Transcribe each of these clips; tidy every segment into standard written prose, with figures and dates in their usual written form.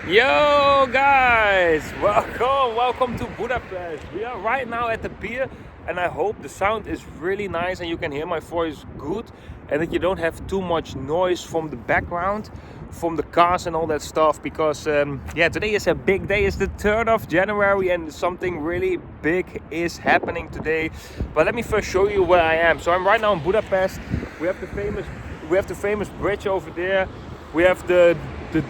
Yo guys, welcome to Budapest. We are right now at the pier and I hope the sound is really nice and you can hear my voice good and that you don't have too much noise from the background, from the cars and all that stuff, because today is a big day. It's the 3rd of January and something really big is happening today. But let me first show you where I am. So I'm right now in Budapest. We have the famous bridge over there. We have the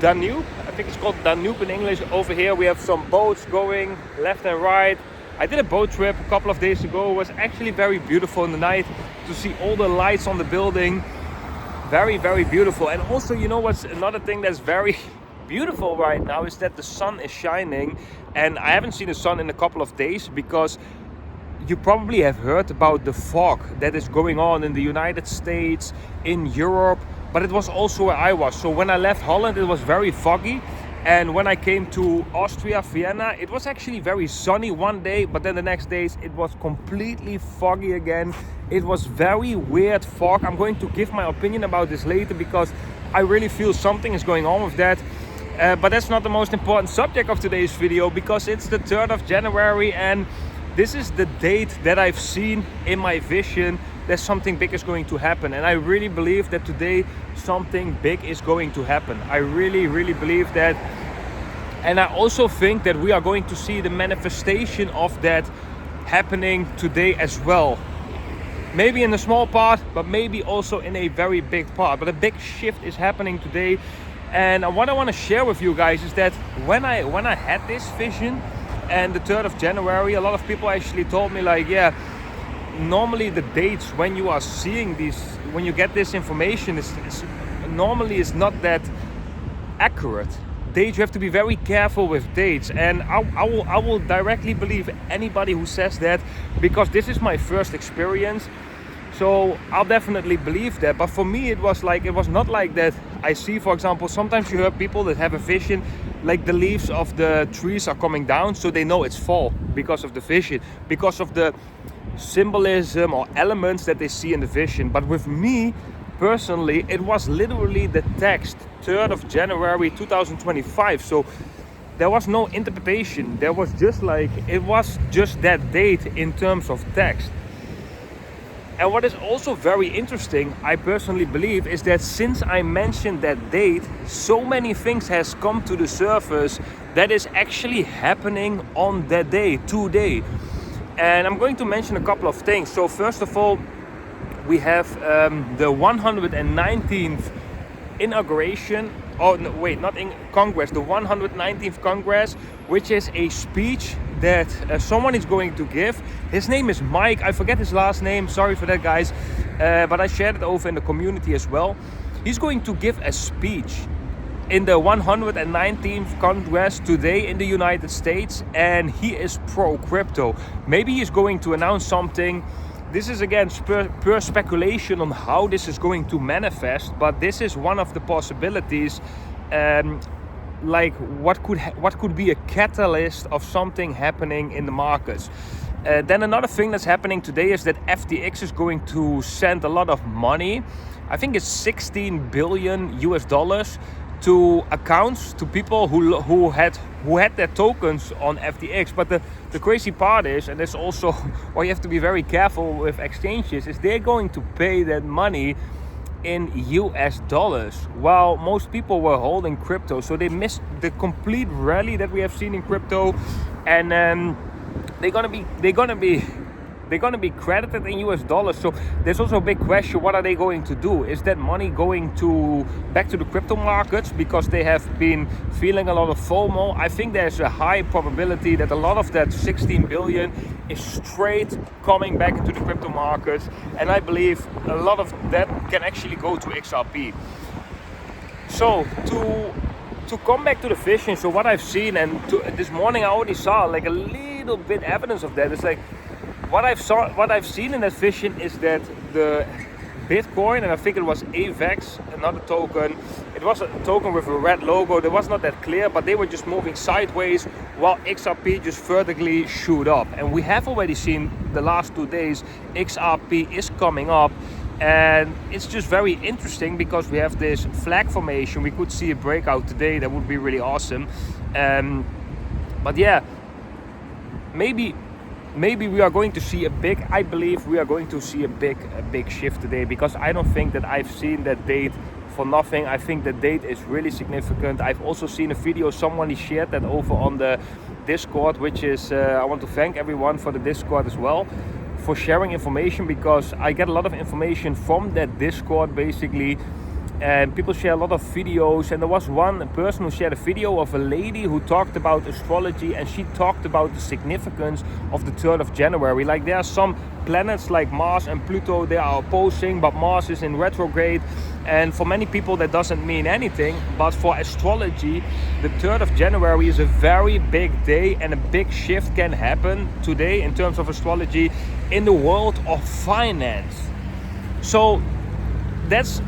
Danube, I think it's called Danube in English. Over here we have some boats going left and right. I did a boat trip a couple of days ago. It was actually very beautiful in the night to see all the lights on the building. Very, very beautiful. And also, you know what's another thing that's very beautiful right now is that the sun is shining. And I haven't seen the sun in a couple of days because you probably have heard about the fog that is going on in the United States, in Europe, but it was also where I was. So when I left Holland, it was very foggy. And when I came to Austria, Vienna, it was actually very sunny one day, but then the next days it was completely foggy again. It was very weird fog. I'm going to give my opinion about this later because I really feel something is going on with that. But that's not the most important subject of today's video because it's the 3rd of January and this is the date that I've seen in my vision that something big is going to happen. And I really believe that today something big is going to happen. I really, really believe that. And I also think that we are going to see the manifestation of that happening today as well. Maybe in a small part, but maybe also in a very big part. But a big shift is happening today. And what I want to share with you guys is that when I had this vision, and the 3rd of January, a lot of people actually told me like, yeah, normally the dates when you are seeing these, when you get this information, is normally is not that accurate. Dates, you have to be very careful with dates, and I will directly believe anybody who says that because this is my first experience. So I'll definitely believe that. But for me, it was not like that. I see, for example, sometimes you hear people that have a vision, like the leaves of the trees are coming down, so they know it's fall because of the vision, because of the symbolism or elements that they see in the vision. But with me, personally, it was literally the text, 3rd of January 2025. So there was no interpretation. There was just it was just that date in terms of text. And what is also very interesting, I personally believe, is that since I mentioned that date, so many things has come to the surface that is actually happening on that day, today. And I'm going to mention a couple of things. So first of all, we have the 119th inauguration. Oh, no, wait, not in Congress, the 119th Congress, which is a speech that someone is going to give. His name is Mike. I forget his last name. Sorry for that, guys. But I shared it over in the community as well. He's going to give a speech in the 119th Congress today in the United States, and he is pro-crypto. Maybe he's going to announce something. This is again pure speculation on how this is going to manifest, but this is one of the possibilities. Like what could be a catalyst of something happening in the markets. Then another thing that's happening today is that FTX is going to send a lot of money. I think it's 16 billion US dollars to accounts, to people who had their tokens on FTX. But the crazy part is, and that's also why you have to be very careful with exchanges, is they're going to pay that money in US dollars, while most people were holding crypto. So they missed the complete rally that we have seen in crypto, and they're gonna be credited in US dollars. So there's also a big question: what are they going to do? Is that money going back to the crypto markets because they have been feeling a lot of FOMO? I think there's a high probability that a lot of that 16 billion is straight coming back into the crypto markets, and I believe a lot of that can actually go to XRP. So to come back to the vision, so what I've seen, and this morning I already saw like a little bit evidence of that. It's like what I've seen in that vision is that the Bitcoin, and I think it was AVAX, another token. It was a token with a red logo. That was not that clear, but they were just moving sideways while XRP just vertically shoot up. And we have already seen the last 2 days XRP is coming up. And it's just very interesting because we have this flag formation. We could see a breakout today. That would be really awesome. But yeah, maybe we are going to see I believe we are going to see a big shift today, because I don't think that I've seen that date for nothing. I think the date is really significant. I've also seen a video, someone shared that over on the Discord, which is, I want to thank everyone for the Discord as well, for sharing information, because I get a lot of information from that Discord basically. And people share a lot of videos, and there was one person who shared a video of a lady who talked about astrology, and she talked about the significance of the 3rd of January. Like, there are some planets like Mars and Pluto, they are opposing, but Mars is in retrograde, and for many people that doesn't mean anything, but for astrology the 3rd of January is a very big day, and a big shift can happen today in terms of astrology in the world of finance. So there's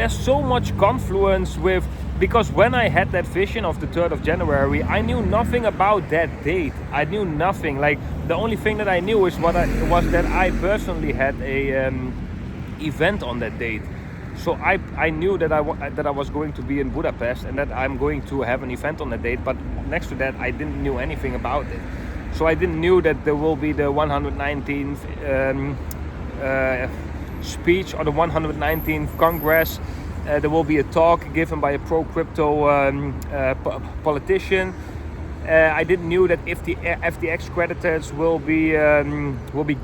so much confluence with, because when I had that vision of the 3rd of January, I knew nothing about that date. I knew nothing. Like, the only thing that I knew was that I personally had a event on that date. So I knew that I was going to be in Budapest, and that I'm going to have an event on that date. But next to that, I didn't know anything about it. So I didn't know that there will be the 119th speech or the 119th Congress. There will be a talk given by a pro-crypto politician. I didn't know that if the FTX creditors will be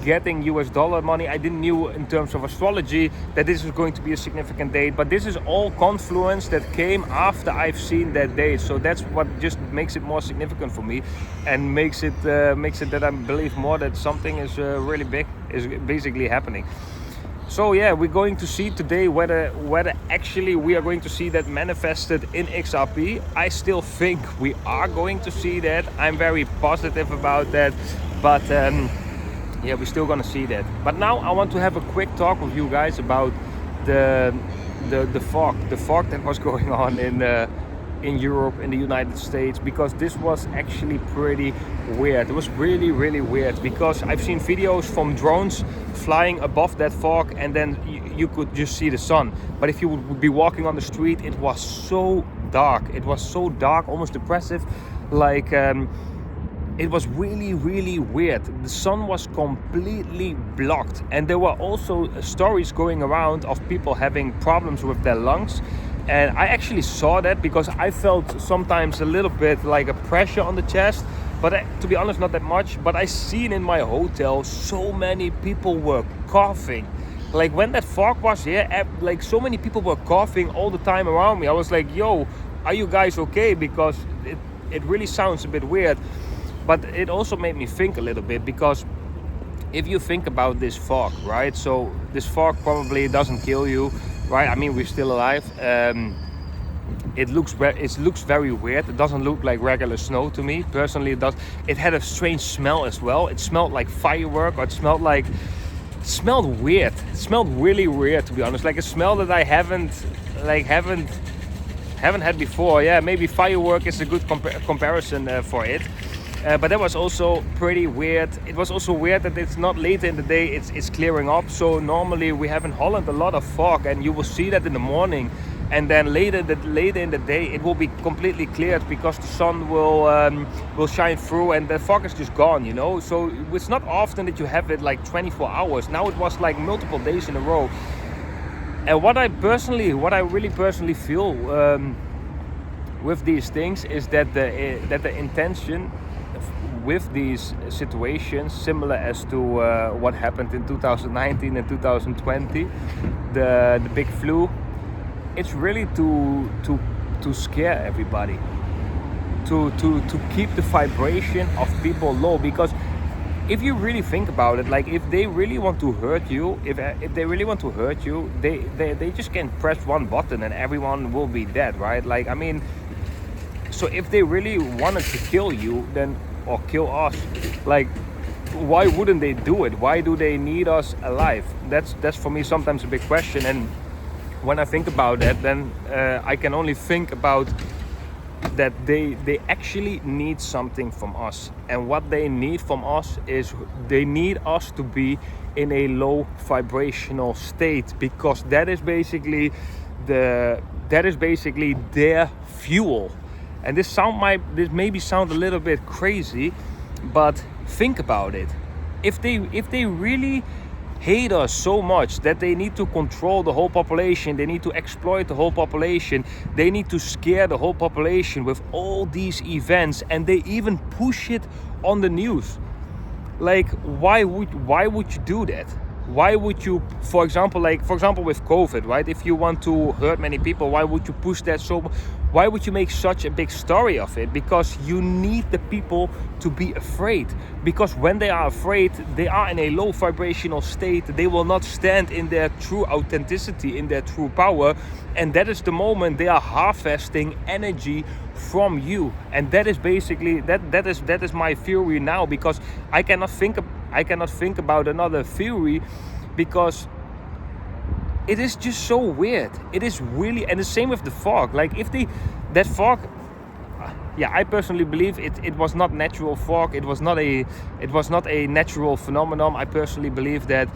getting US dollar money. I didn't know in terms of astrology that this is going to be a significant date. But this is all confluence that came after I've seen that date. So that's what just makes it more significant for me, and makes it that I believe more that something is really big is basically happening. So yeah, we're going to see today whether actually we are going to see that manifested in XRP. I still think we are going to see that. I'm very positive about that, but yeah, we're still gonna see that. But now I want to have a quick talk with you guys about the fog that was going on in Europe, in the United States, because this was actually pretty weird. It was really weird, because I've seen videos from drones flying above that fog, and then you could just see the sun. But if you would be walking on the street, it was so dark. It was so dark, almost depressive. Like, it was really weird. The sun was completely blocked, and there were also stories going around of people having problems with their lungs. And I actually saw that, because I felt sometimes a little bit like a pressure on the chest, but to be honest, not that much. But I seen in my hotel so many people were coughing. Like, when that fog was here, like, so many people were coughing all the time around me. I was like, yo, are you guys okay? Because it really sounds a bit weird. But it also made me think a little bit, because if you think about this fog, right? So this fog probably doesn't kill you, right? I mean, we're still alive. It looks very weird. It doesn't look like regular snow to me. Personally, it does. It had a strange smell as well. It smelled like firework, or it smelled weird. It smelled really weird, to be honest. Like a smell that I haven't had before. Yeah, maybe firework is a good comparison for it. But that was also pretty weird. It was also weird that it's not later in the day, it's clearing up. So normally we have in Holland a lot of fog, and you will see that in the morning, and then later in the day it will be completely cleared, because the sun will shine through, and the fog is just gone, you know. So it's not often that you have it like 24 hours. Now it was like multiple days in a row. And what I really personally feel with these things is that the intention with these situations, similar as to what happened in 2019 and 2020, the big flu, it's really to scare everybody, to keep the vibration of people low. Because if you really think about it, like, if they really want to hurt you, if they really want to hurt you, they just can press one button and everyone will be dead, right? Like, I mean, so if they really wanted to kill you, then, or kill us, like, why wouldn't they do it? Why do they need us alive? That's for me sometimes a big question. And when I think about that, then I can only think about that they actually need something from us. And what they need from us is they need us to be in a low vibrational state, because that is basically their fuel. And this maybe sound a little bit crazy, but think about it. If they really hate us so much that they need to control the whole population, they need to exploit the whole population, they need to scare the whole population with all these events, and they even push it on the news. Like, why would you do that? Why would you, for example with COVID, right? If you want to hurt many people, why would you push that so? Why would you make such a big story of it? Because you need the people to be afraid. Because when they are afraid, they are in a low vibrational state. They will not stand in their true authenticity, in their true power. And that is the moment they are harvesting energy from you. And that is basically, that is my theory now, because I cannot think about another theory, because it is just so weird. It is really, and the same with the fog. Like, that fog, I personally believe it was not natural fog. It was not a natural phenomenon. I personally believe that,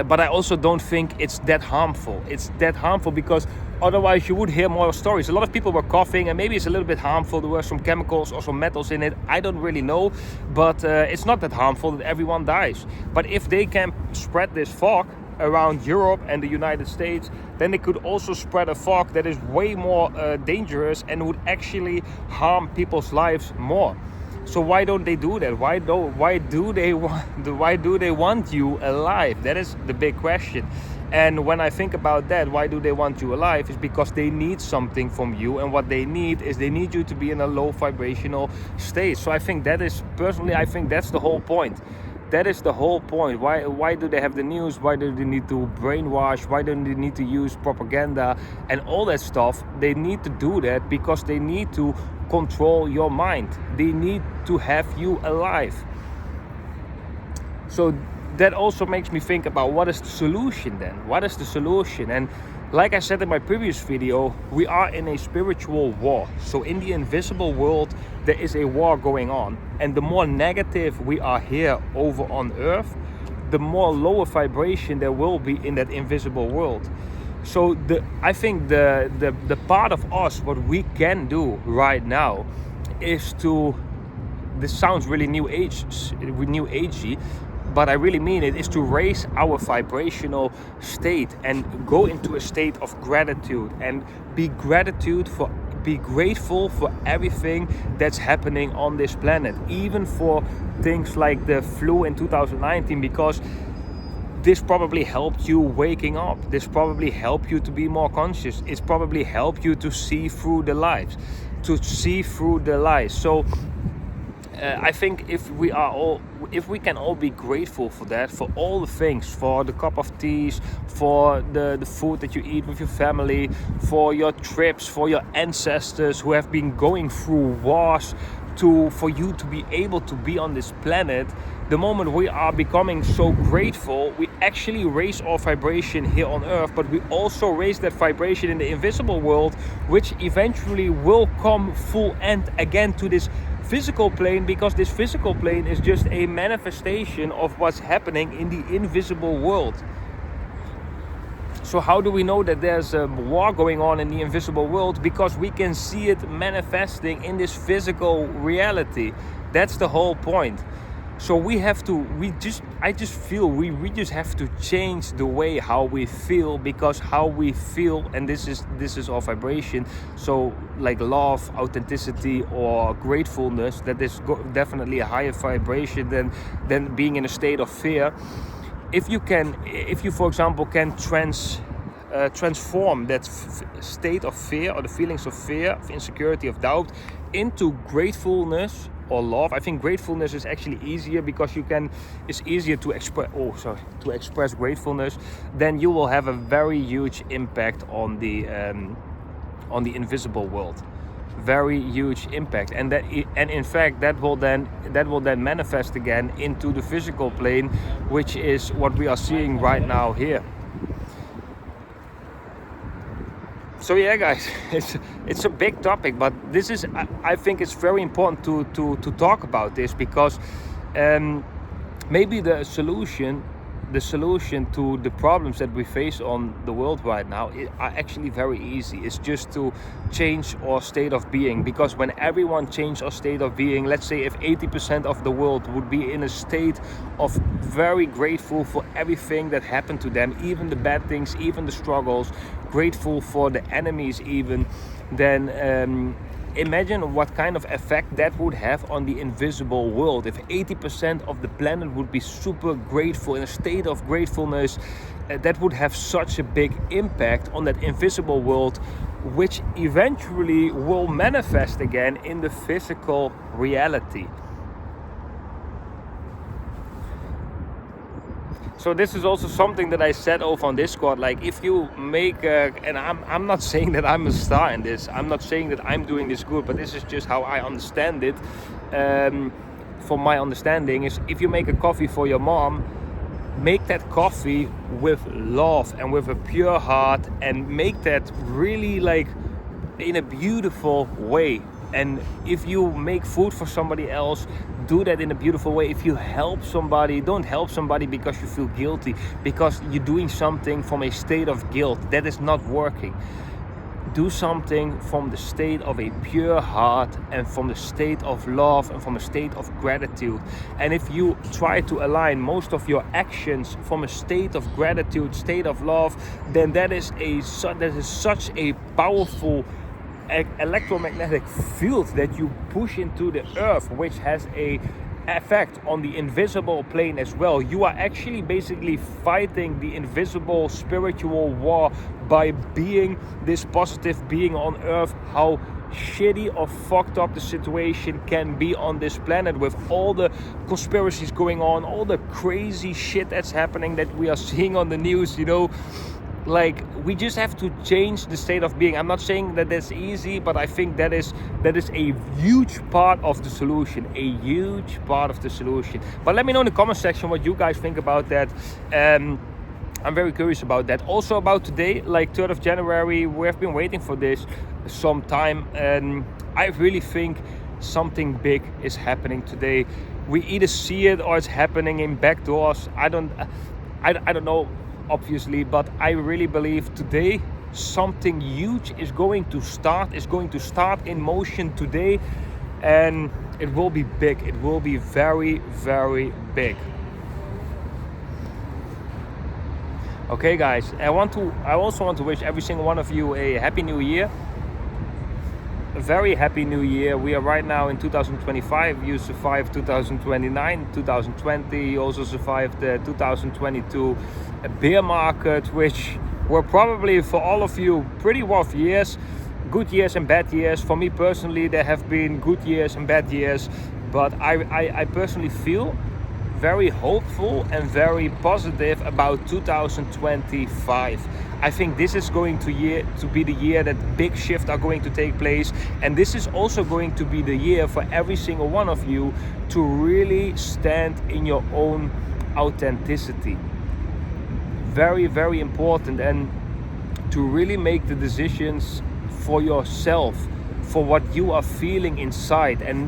but I also don't think it's that harmful. It's that harmful because otherwise you would hear more stories. A lot of people were coughing, and maybe it's a little bit harmful. There were some chemicals or some metals in it. I don't really know, but it's not that harmful that everyone dies. But if they can spread this fog around Europe and the United States, then they could also spread a fog that is way more dangerous and would actually harm people's lives more. So why don't they do that? Why do they want you alive? That is the big question. And when I think about that, why do they want you alive? Is because they need something from you, and what they need you to be in a low vibrational state. So I think that's the whole point. That is the whole point. Why do they have the news? Why do they need to brainwash? Why do they need to use propaganda and all that stuff? They need to do that because they need to control your mind. They need to have you alive. So that also makes me think about, what is the solution then? What is the solution? And like I said in my previous video, we are in a spiritual war. So in the invisible world, there is a war going on. And the more negative we are here over on earth, the more lower vibration there will be in that invisible world. So I think the part of us, what we can do right now, is to, this sounds really new agey, but I really mean it, is to raise our vibrational state and go into a state of gratitude and be grateful for everything that's happening on this planet, even for things like the flu in 2019, because this probably helped you waking up. This probably helped you to be more conscious. It's probably helped you to see through the lies. So I think if we can all be grateful for that, for all the things, for the cup of teas, for the food that you eat with your family, for your trips, for your ancestors who have been going through wars, for you to be able to be on this planet, the moment we are becoming so grateful, we actually raise our vibration here on earth, but we also raise that vibration in the invisible world, which eventually will come full end again to this physical plane, because this physical plane is just a manifestation of what's happening in the invisible world. So how do we know that there's a war going on in the invisible world? Because we can see it manifesting in this physical reality. That's the whole point. So I just feel we just have to change the way how we feel, because how we feel, and this is our vibration. So like love, authenticity, or gratefulness, that is definitely a higher vibration than being in a state of fear. If you for example can transform that state of fear, or the feelings of fear, of insecurity, of doubt, into gratefulness or love. I think gratefulness is actually easier, because it's easier to express gratefulness. Then you will have a very huge impact on the invisible world. Very huge impact, and in fact that will then manifest again into the physical plane, which is what we are seeing right now here. So yeah, guys, it's a big topic, but this is I think it's very important to talk about this, because maybe the solution to the problems that we face on the world right now are actually very easy. It's just to change our state of being, because when everyone changes our state of being, let's say if 80% of the world would be in a state of very grateful for everything that happened to them, even the bad things, even the struggles, grateful for the enemies even, then imagine what kind of effect that would have on the invisible world. If 80% of the planet would be super grateful, in a state of gratefulness, that would have such a big impact on that invisible world, which eventually will manifest again in the physical reality. So this is also something that I said over on Discord. Like, if you make and I'm not saying that I'm a star in this. I'm not saying that I'm doing this good, but this is just how I understand it. From my understanding is, if you make a coffee for your mom, make that coffee with love and with a pure heart, and make that really like in a beautiful way. And if you make food for somebody else, do that in a beautiful way. If you help somebody, don't help somebody because you feel guilty, because you're doing something from a state of guilt. That is not working. Do something from the state of a pure heart, and from the state of love, and from a state of gratitude. And if you try to align most of your actions from a state of gratitude, state of love, then that is such a powerful electromagnetic field that you push into the earth, which has a effect on the invisible plane as well. You are actually basically fighting the invisible spiritual war by being this positive being on earth. How shitty or fucked up the situation can be on this planet, with all the conspiracies going on, all the crazy shit that's happening that we are seeing on the news, like, we just have to change the state of being. I'm not saying that that's easy, but I think that is a huge part of the solution. A huge part of the solution. But let me know in the comment section what you guys think about that. I'm very curious about that. Also about today, like 3rd of January, we have been waiting for this some time. And I really think something big is happening today. We either see it or it's happening in back doors. I don't know, obviously, but I really believe today something huge is going to start in motion today, and it will be big. It will be very, very big. Okay, guys, I also want to wish every single one of you a happy new year. A very happy new year. We are right now in 2025. You survived 2029, 2020. You also survived the 2022 bear market, which were probably for all of you pretty rough years. Good years and bad years. For me personally, there have been good years and bad years, but I personally feel very hopeful and very positive about 2025. I think this is going to be the year that big shifts are going to take place, and this is also going to be the year for every single one of you to really stand in your own authenticity. Very, very important, and to really make the decisions for yourself, for what you are feeling inside, and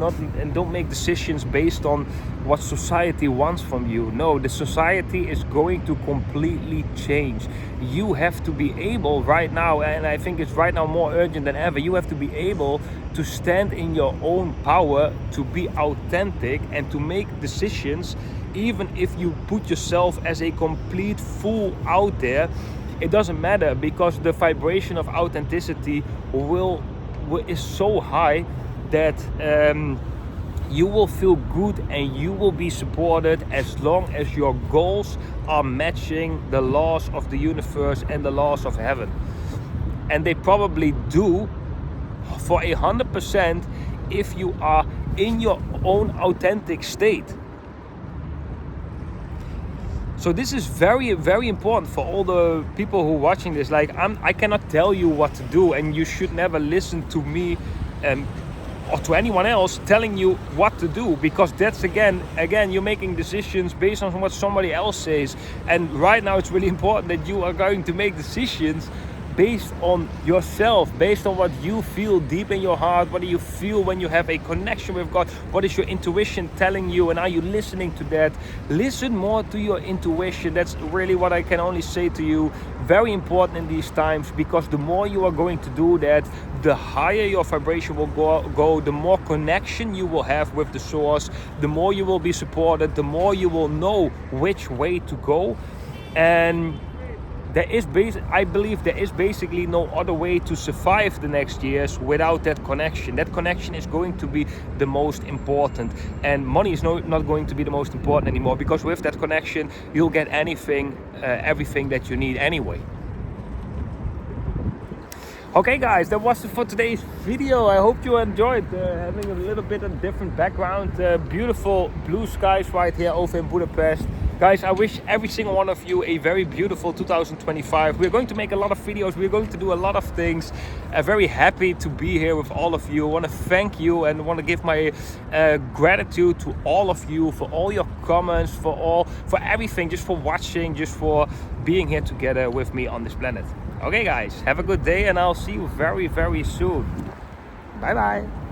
don't make decisions based on what society wants from you. No, the society is going to completely change. You have to be able right now, and I think it's right now more urgent than ever, you have to be able to stand in your own power, to be authentic, and to make decisions even if you put yourself as a complete fool out there. It doesn't matter, because the vibration of authenticity is so high that you will feel good and you will be supported as long as your goals are matching the laws of the universe and the laws of heaven. And they probably do for 100% if you are in your own authentic state. So this is very, very important for all the people who are watching this. Like, I cannot tell you what to do, and you should never listen to me or to anyone else telling you what to do, because that's again you're making decisions based on what somebody else says. And right now it's really important that you are going to make decisions based on yourself, based on what you feel deep in your heart. What do you feel when you have a connection with God? What is your intuition telling you, and are you listening to that? Listen more to your intuition. That's really what I can only say to you. Very important in these times, because the more you are going to do that, the higher your vibration will go, the more connection you will have with the source, the more you will be supported, the more you will know which way to go. And I believe there is basically no other way to survive the next years without that connection. That connection is going to be the most important, and money is not going to be the most important anymore, because with that connection you'll get anything, everything that you need anyway. Okay guys, that was it for today's video. I hope you enjoyed having a little bit of different background. Beautiful blue skies right here over in Budapest. Guys, I wish every single one of you a very beautiful 2025. We're going to make a lot of videos. We're going to do a lot of things. Very happy to be here with all of you. I want to thank you and want to give my gratitude to all of you for all your comments, for everything, just for watching, just for being here together with me on this planet. Okay guys, have a good day, and I'll see you very, very soon. Bye bye.